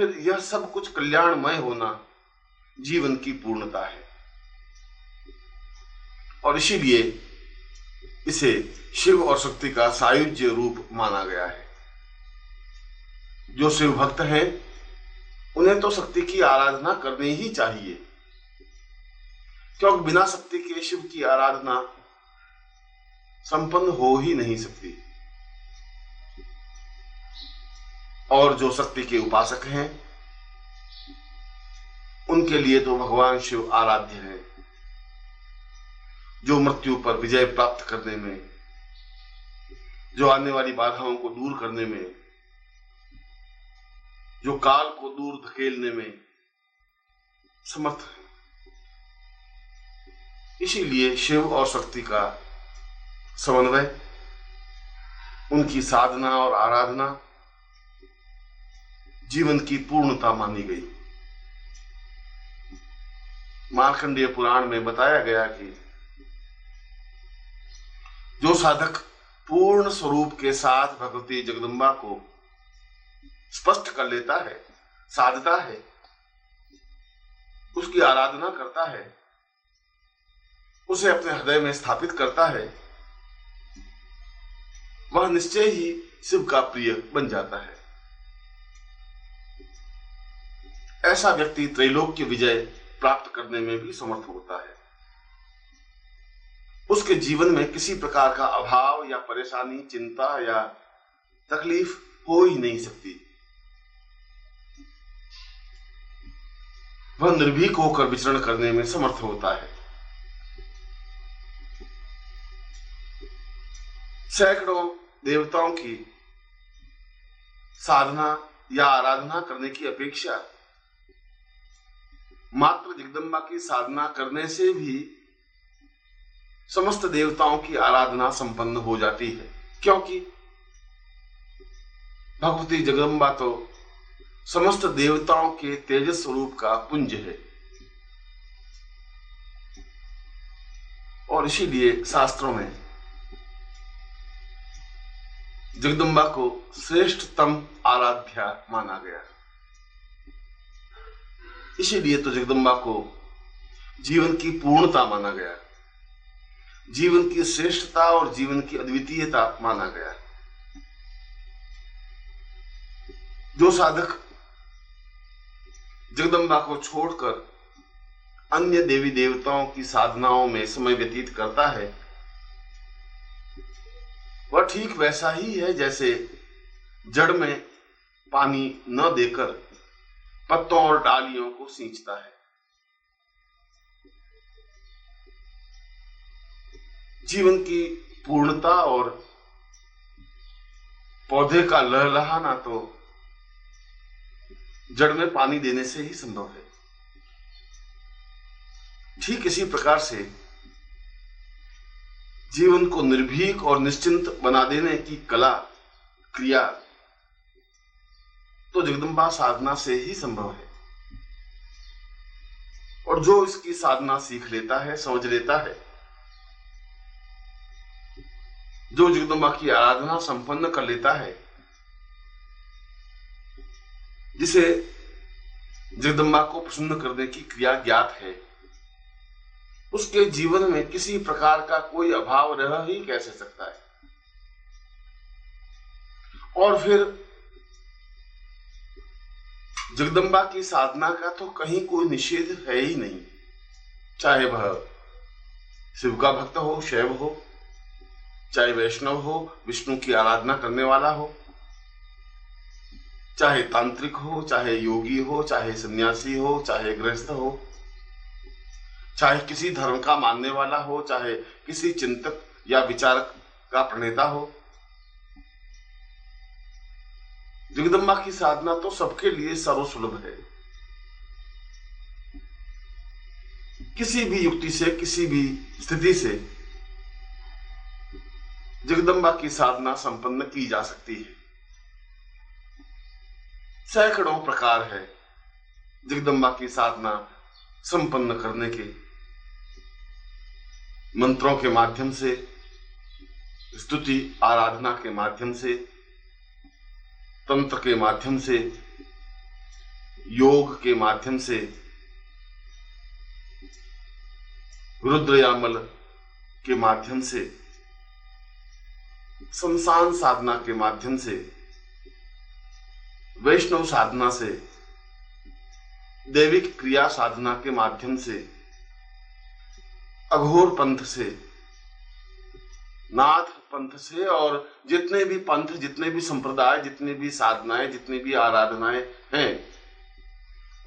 फिर यह सब कुछ कल्याणमय होना जीवन की पूर्णता है। और इसीलिए इसे शिव और शक्ति का सायुज्य रूप माना गया है। जो शिव भक्त हैं उन्हें तो शक्ति की आराधना करनी ही चाहिए, क्योंकि बिना शक्ति के शिव की आराधना संपन्न हो ही नहीं सकती। और जो शक्ति के उपासक हैं उनके लिए तो भगवान शिव आराध्य है, जो मृत्यु पर विजय प्राप्त करने में, जो आने वाली बाधाओं को दूर करने में, जो काल को दूर धकेलने में समर्थ है। इसीलिए शिव और शक्ति का समन्वय, उनकी साधना और आराधना जीवन की पूर्णता मानी गई। मार्कंडेय पुराण में बताया गया कि जो साधक पूर्ण स्वरूप के साथ भगवती जगदम्बा को स्पष्ट कर लेता है, साधता है, उसकी आराधना करता है, उसे अपने हृदय में स्थापित करता है, वह निश्चय ही शिव का प्रिय बन जाता है। ऐसा व्यक्ति त्रैलोक्य विजय प्राप्त करने में भी समर्थ होता है। उसके जीवन में किसी प्रकार का अभाव या परेशानी, चिंता या तकलीफ हो ही नहीं सकती। वह निर्भीक होकर विचरण करने में समर्थ होता है। सैकड़ों देवताओं की साधना या आराधना करने की अपेक्षा मात्र जगदम्बा की साधना करने से भी समस्त देवताओं की आराधना संपन्न हो जाती है, क्योंकि भगवती जगदम्बा तो समस्त देवताओं के तेजस स्वरूप का पुंज है। और इसीलिए शास्त्रों में जगदम्बा को श्रेष्ठतम आराध्या माना गया। इसीलिए तो जगदम्बा को जीवन की पूर्णता माना गया, जीवन की श्रेष्ठता और जीवन की अद्वितीयता माना गया। जो साधक जगदम्बा को छोड़कर अन्य देवी देवताओं की साधनाओं में समय व्यतीत करता है, वह ठीक वैसा ही है जैसे जड़ में पानी न देकर पत्तों और डालियों को सींचता है। जीवन की पूर्णता और पौधे का लहलहाना तो जड़ में पानी देने से ही संभव है। ठीक इसी प्रकार से जीवन को निर्भीक और निश्चिंत बना देने की कला, क्रिया तो जगदम्बा साधना से ही संभव है। और जो इसकी साधना सीख लेता है, समझ लेता है, जो जगदम्बा की आराधना संपन्न कर लेता है, जिसे जगदम्बा को प्रसन्न करने की क्रिया ज्ञात है, उसके जीवन में किसी प्रकार का कोई अभाव रह ही कैसे सकता है। और फिर जगदम्बा की साधना का तो कहीं कोई निषेध है ही नहीं, चाहे वह शिव का भक्त हो, शैव हो, चाहे वैष्णव हो, विष्णु की आराधना करने वाला हो, चाहे तांत्रिक हो, चाहे योगी हो, चाहे सन्यासी हो, चाहे गृहस्थ हो, चाहे किसी धर्म का मानने वाला हो, चाहे किसी चिंतक या विचारक का प्रणेता हो। जगदम्बा की साधना तो सबके लिए सर्वसुलभ है। किसी भी युक्ति से, किसी भी स्थिति से जगदम्बा की साधना संपन्न की जा सकती है। सैकड़ों प्रकार है जगदम्बा की साधना संपन्न करने के। मंत्रों के माध्यम से, स्तुति आराधना के माध्यम से, तंत्र के माध्यम से, योग के माध्यम से, रुद्रयामल के माध्यम से, शमशान साधना के माध्यम से, वैष्णव साधना से, दैविक क्रिया साधना के माध्यम से, अघोर पंथ से, नाथ पंथ से, और जितने भी पंथ, जितने भी संप्रदाय, जितने भी साधनाएं, जितनी भी आराधनाएं हैं,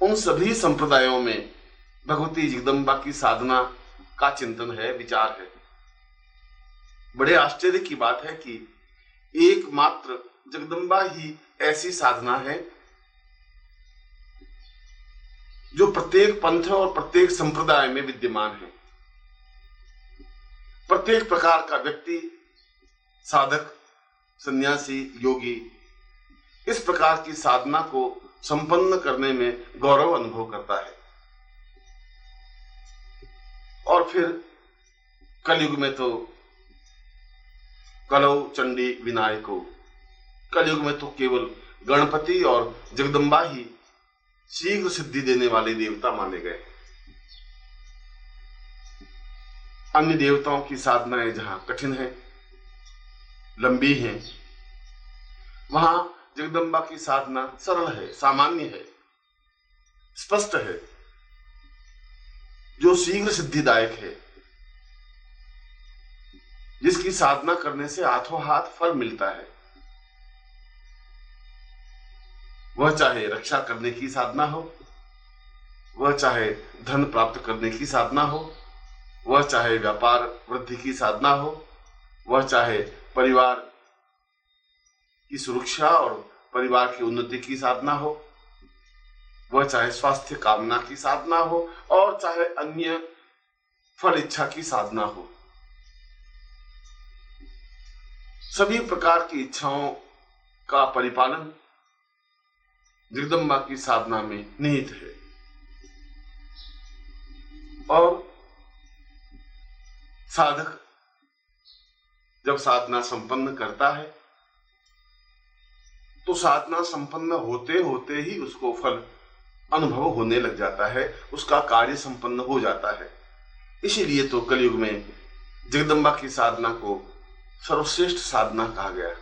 उन सभी संप्रदायों में भगवती जगदम्बा की साधना का चिंतन है, विचार है। बड़े आश्चर्य की बात है कि एकमात्र जगदम्बा ही ऐसी साधना है जो प्रत्येक पंथ और प्रत्येक संप्रदाय में विद्यमान है। प्रत्येक प्रकार का व्यक्ति, साधक, सन्यासी, योगी इस प्रकार की साधना को संपन्न करने में गौरव अनुभव करता है। और फिर कलयुग में तो कलौ चंडी विनायको, कलयुग में तो केवल गणपति और जगदम्बा ही शीघ्र सिद्धि देने वाले देवता माने गए। अन्य देवताओं की साधनाएं जहां कठिन है, लंबी हैं, वहां जगदम्बा की साधना सरल है, सामान्य है, स्पष्ट है, जो शीघ्र सिद्धिदायक है, जिसकी साधना करने से हाथों हाथ फल मिलता है। वह चाहे रक्षा करने की साधना हो, वह चाहे धन प्राप्त करने की साधना हो, वह चाहे व्यापार वृद्धि की साधना हो, वह चाहे परिवार की सुरक्षा और परिवार की उन्नति की साधना हो, वह चाहे स्वास्थ्य कामना की साधना हो, और चाहे अन्य फल इच्छा की साधना हो। सभी प्रकार की इच्छाओं का परिपालन जगदम्बा की साधना में निहित है। और साधक जब साधना संपन्न करता है तो साधना संपन्न होते होते ही उसको फल अनुभव होने लग जाता है, उसका कार्य संपन्न हो जाता है। इसीलिए तो कलयुग में जगदम्बा की साधना को सर्वश्रेष्ठ साधना कहा गया।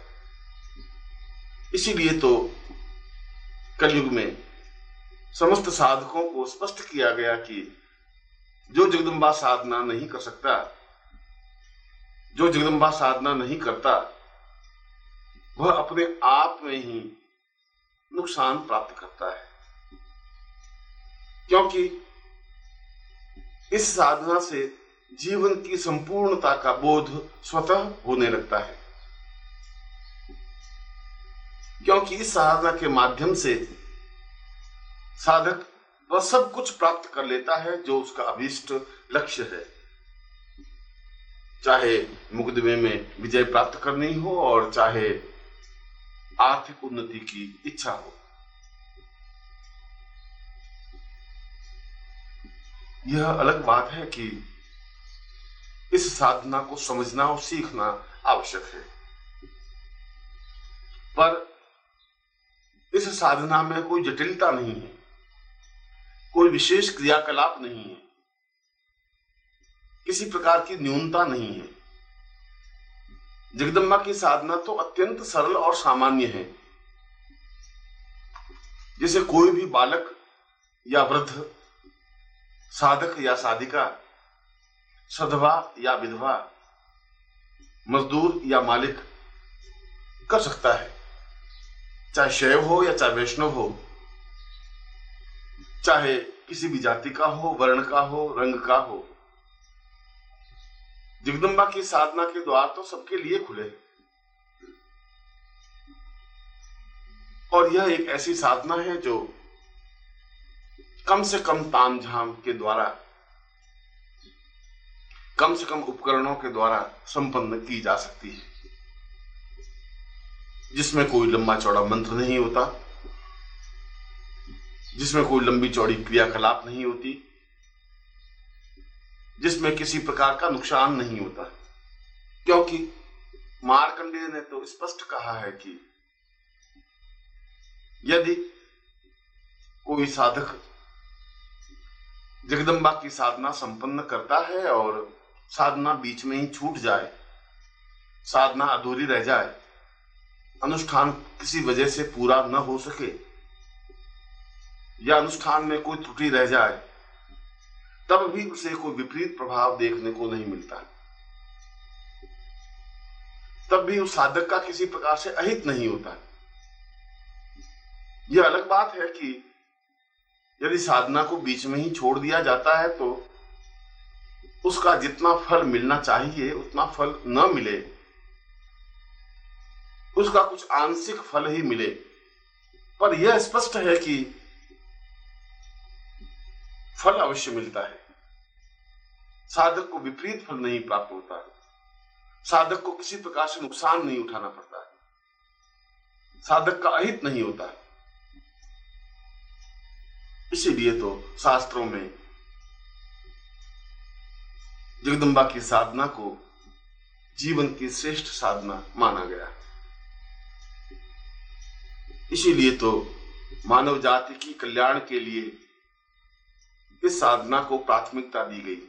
इसीलिए तो कलयुग में समस्त साधकों को स्पष्ट किया गया कि जो जगदम्बा साधना नहीं कर सकता, जो जगदम्बा साधना नहीं करता, वह अपने आप में ही नुकसान प्राप्त करता है, क्योंकि इस साधना से जीवन की संपूर्णता का बोध स्वतः होने लगता है। क्योंकि इस साधना के माध्यम से साधक वह सब कुछ प्राप्त कर लेता है जो उसका अभीष्ट लक्ष्य है, चाहे मुकदमे में विजय प्राप्त करनी हो और चाहे आर्थिक उन्नति की इच्छा हो। यह अलग बात है कि इस साधना को समझना और सीखना आवश्यक है, पर इस साधना में कोई जटिलता नहीं है, कोई विशेष क्रियाकलाप नहीं है, किसी प्रकार की न्यूनता नहीं है। जगदम्बा की साधना तो अत्यंत सरल और सामान्य है। जैसे कोई भी बालक या वृद्ध, साधक या साधिका, सधवा या विधवा, मजदूर या मालिक कर सकता है, चाहे शैव हो या चाहे वैष्णव हो, चाहे किसी भी जाति का हो, वर्ण का हो, रंग का हो। जगदम्बा की साधना के द्वार तो सबके लिए खुले, और यह एक ऐसी साधना है जो कम से कम तामझाम के द्वारा, कम से कम उपकरणों के द्वारा संपन्न की जा सकती है, जिसमें कोई लंबा चौड़ा मंत्र नहीं होता, जिसमें कोई लंबी चौड़ी क्रियाकलाप नहीं होती, जिसमें किसी प्रकार का नुकसान नहीं होता। क्योंकि मार्कंडेय ने तो स्पष्ट कहा है कि यदि कोई साधक जगदम्बा की साधना संपन्न करता है और साधना बीच में ही छूट जाए, साधना अधूरी रह जाए, अनुष्ठान किसी वजह से पूरा न हो सके या अनुष्ठान में कोई त्रुटि रह जाए, तब भी उसे कोई विपरीत प्रभाव देखने को नहीं मिलता। तब भी उस साधक का किसी प्रकार से अहित नहीं होता। यह अलग बात है कि यदि साधना को बीच में ही छोड़ दिया जाता है तो उसका जितना फल मिलना चाहिए उतना फल न मिले, उसका कुछ आंशिक फल ही मिले। पर यह स्पष्ट है कि फल अवश्य मिलता है, साधक को विपरीत फल नहीं प्राप्त होता, साधक को किसी प्रकार से नुकसान नहीं उठाना पड़ता, साधक का अहित नहीं होता। इसीलिए तो शास्त्रों में जगदम्बा की साधना को जीवन की श्रेष्ठ साधना माना गया। इसीलिए तो मानव जाति की कल्याण के लिए इस साधना को प्राथमिकता दी गई।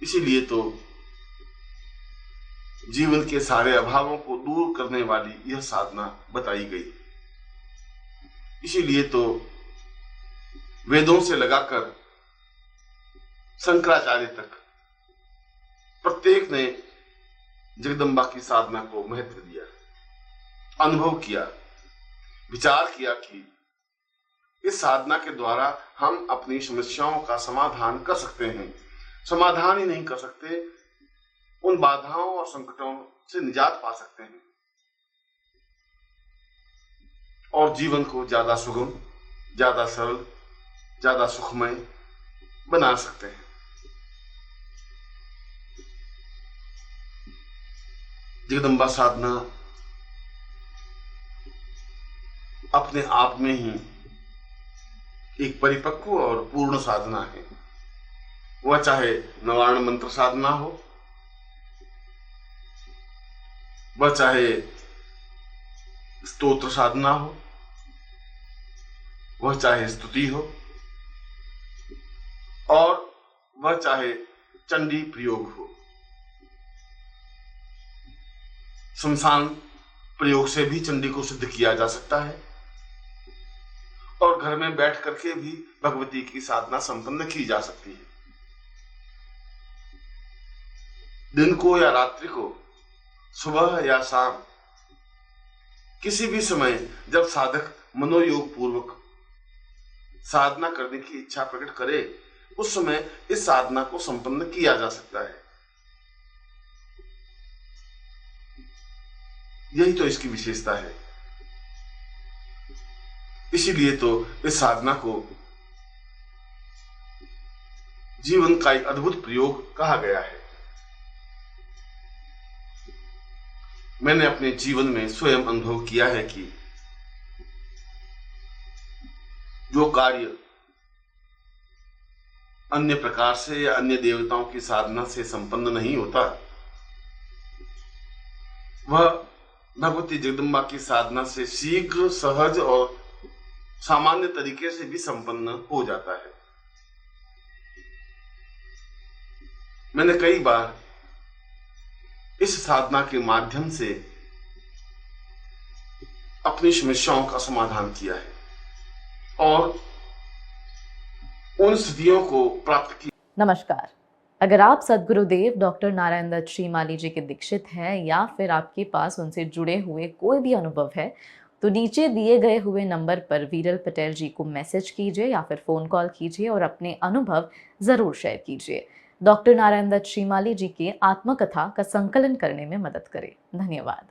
इसीलिए तो जीवन के सारे अभावों को दूर करने वाली यह साधना बताई गई। इसीलिए तो वेदों से लगाकर शंकराचार्य तक प्रत्येक ने जगदम्बा की साधना को महत्व दिया, अनुभव किया, विचार किया कि इस साधना के द्वारा हम अपनी समस्याओं का समाधान कर सकते हैं। समाधान ही नहीं कर सकते, उन बाधाओं और संकटों से निजात पा सकते हैं और जीवन को ज्यादा सुगम, ज्यादा सरल, ज्यादा सुखमय बना सकते हैं। जगदम्बा साधना अपने आप में ही एक परिपक्व और पूर्ण साधना है। वह चाहे नवार्ण मंत्र साधना हो, वह चाहे स्तोत्र साधना हो, वह चाहे स्तुति हो और वह चाहे चंडी प्रयोग हो। शमशान प्रयोग से भी चंडी को सिद्ध किया जा सकता है और घर में बैठ करके भी भगवती की साधना संपन्न की जा सकती है। दिन को या रात्रि को, सुबह या शाम, किसी भी समय जब साधक मनोयोग पूर्वक साधना करने की इच्छा प्रकट करे, उस समय इस साधना को संपन्न किया जा सकता है। यही तो इसकी विशेषता है। इसीलिए तो इस साधना को जीवन का एक अद्भुत प्रयोग कहा गया है। मैंने अपने जीवन में स्वयं अनुभव किया है कि जो कार्य अन्य प्रकार से या अन्य देवताओं की साधना से संपन्न नहीं होता, वह भगवती जगदम्बा की साधना से शीघ्र, सहज और सामान्य तरीके से भी संपन्न हो जाता है। मैंने कई बार इस साधना के माध्यम से अपनी समस्याओं का समाधान किया है और उन स्थितियों को प्राप्त किया। नमस्कार। अगर आप सद्गुरुदेव डॉक्टर नारायण दत्त श्रीमाली जी के दीक्षित हैं या फिर आपके पास उनसे जुड़े हुए कोई भी अनुभव है, तो नीचे दिए गए हुए नंबर पर वीरल पटेल जी को मैसेज कीजिए या फिर फ़ोन कॉल कीजिए और अपने अनुभव ज़रूर शेयर कीजिए। डॉक्टर नारायण दत्त श्रीमाली जी के आत्मकथा का संकलन करने में मदद करें। धन्यवाद।